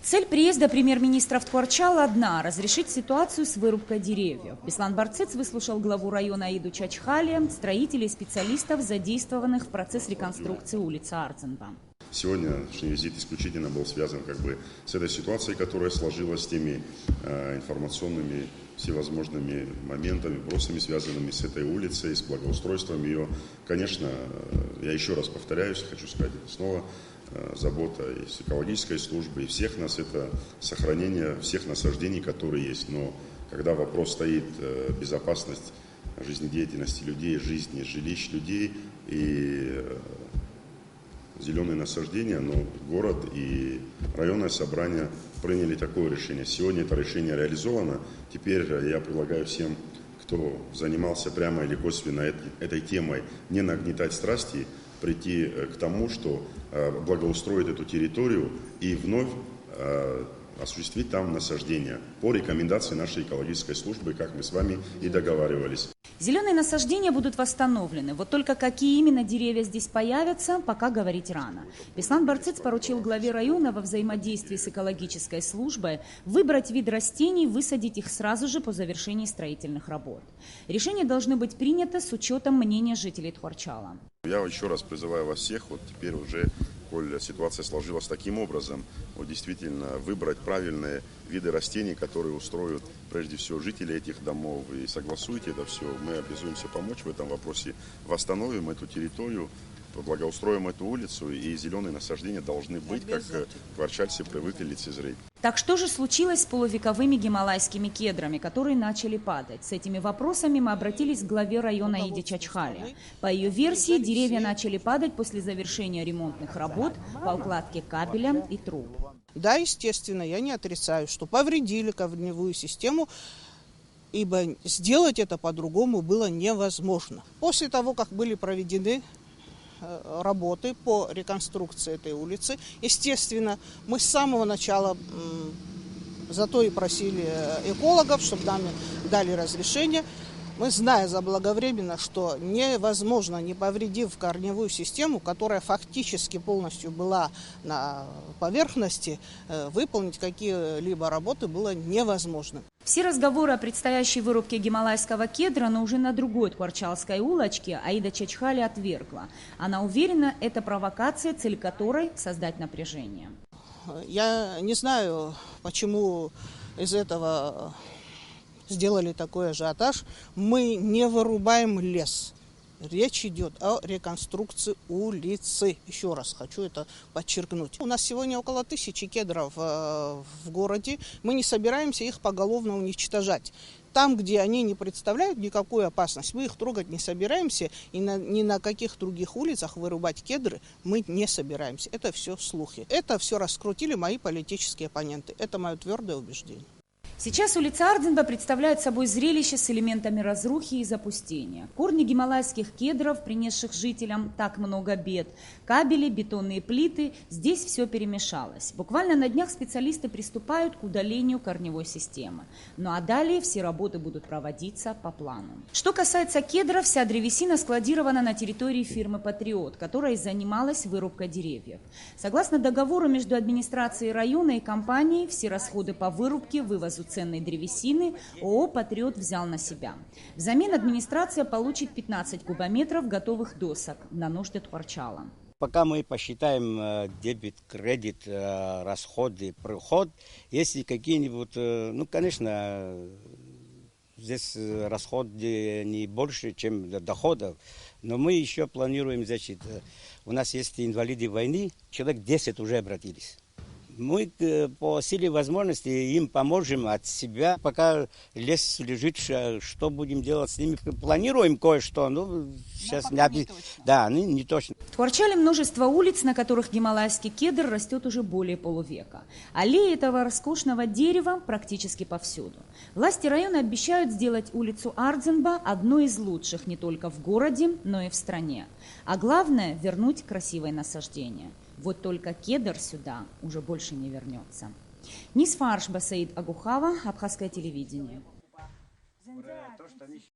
Цель приезда премьер-министра в Тхуарчал одна – разрешить ситуацию с вырубкой деревьев. Беслан Барцец выслушал главу района Аиду Чачхали, строителей и специалистов, задействованных в процесс реконструкции улицы Ардзинба. Сегодняшний визит исключительно был связан с этой ситуацией, которая сложилась, с теми информационными всевозможными моментами, вопросами, связанными с этой улицей, с благоустройством ее. Конечно, я еще раз повторяюсь, хочу сказать это снова, забота и с экологической службы, и всех нас – это сохранение всех насаждений, которые есть. Но когда вопрос стоит безопасность жизнедеятельности людей, жизни, жилищ людей и зеленые насаждения, но город и районное собрание приняли такое решение. Сегодня это решение реализовано. Теперь я предлагаю всем, кто занимался прямо или косвенно этой темой, не нагнетать страсти, прийти к тому, что благоустроить эту территорию и вновь осуществить там насаждения по рекомендации нашей экологической службы, как мы с вами и договаривались. Зеленые насаждения будут восстановлены. Вот только какие именно деревья здесь появятся, пока говорить рано. Беслан Барцец поручил главе района во взаимодействии с экологической службой выбрать вид растений, высадить их сразу же по завершении строительных работ. Решение должно быть принято с учетом мнения жителей Тхуарчала. Я еще раз призываю вас всех, теперь уже, коль ситуация сложилась таким образом, действительно выбрать правильные виды растений, которые устроят прежде всего жителей этих домов, и согласуйте это все. Мы обязуемся помочь в этом вопросе, восстановим эту территорию, благоустроим эту улицу, и зеленые насаждения должны быть, как тхуарчальцы привыкли лицезреть. Так что же случилось с полувековыми гималайскими кедрами, которые начали падать? С этими вопросами мы обратились к главе района Аиде Чачхали. По ее версии, деревья начали падать после завершения ремонтных работ по укладке кабеля и труб. Да, естественно, я не отрицаю, что повредили корневую систему, ибо сделать это по-другому было невозможно. После того, как были проведены работы по реконструкции этой улицы, естественно, мы с самого начала зато и просили экологов, чтобы нам дали разрешение. Мы, зная заблаговременно, что невозможно, не повредив корневую систему, которая фактически полностью была на поверхности, выполнить какие-либо работы было невозможно. Все разговоры о предстоящей вырубке гималайского кедра, но уже на другой тхуарчалской улочке, Аида Чачхали отвергла. Она уверена, это провокация, цель которой – создать напряжение. Я не знаю, почему из этого сделали такой ажиотаж. Мы не вырубаем лес. Речь идет о реконструкции улицы. Еще раз хочу это подчеркнуть. У нас сегодня около 1000 кедров в городе. Мы не собираемся их поголовно уничтожать. Там, где они не представляют никакую опасность, мы их трогать не собираемся. И ни на каких других улицах вырубать кедры мы не собираемся. Это все слухи. Это все раскрутили мои политические оппоненты. Это мое твердое убеждение. Сейчас улица Ардзинба представляет собой зрелище с элементами разрухи и запустения. Корни гималайских кедров, принесших жителям так много бед, кабели, бетонные плиты – здесь все перемешалось. Буквально на днях специалисты приступают к удалению корневой системы. Ну а далее все работы будут проводиться по плану. Что касается кедров, вся древесина складирована на территории фирмы «Патриот», которая занималась вырубкой деревьев. Согласно договору между администрацией района и компанией, все расходы по вырубке, вывозу ценной древесины ООО «Патриот» взял на себя. Взамен администрация получит 15 кубометров готовых досок на нужды Тхуарчала. Пока мы посчитаем дебет, кредит, расходы, приход, если какие-нибудь, конечно, здесь расходы не больше, чем доходов, но мы еще планируем, у нас есть инвалиды войны, человек 10 уже обратились. Мы по силе возможности им поможем от себя. Пока лес лежит, что будем делать с ними? Планируем кое-что, сейчас не точно. В Тхуарчале множество улиц, на которых гималайский кедр растет уже более полувека. Аллеи этого роскошного дерева практически повсюду. Власти района обещают сделать улицу Ардзинба одной из лучших не только в городе, но и в стране. А главное – вернуть красивое насаждение. Вот только кедр сюда уже больше не вернется. Нисфарш Басаид Агухава, Абхазское телевидение.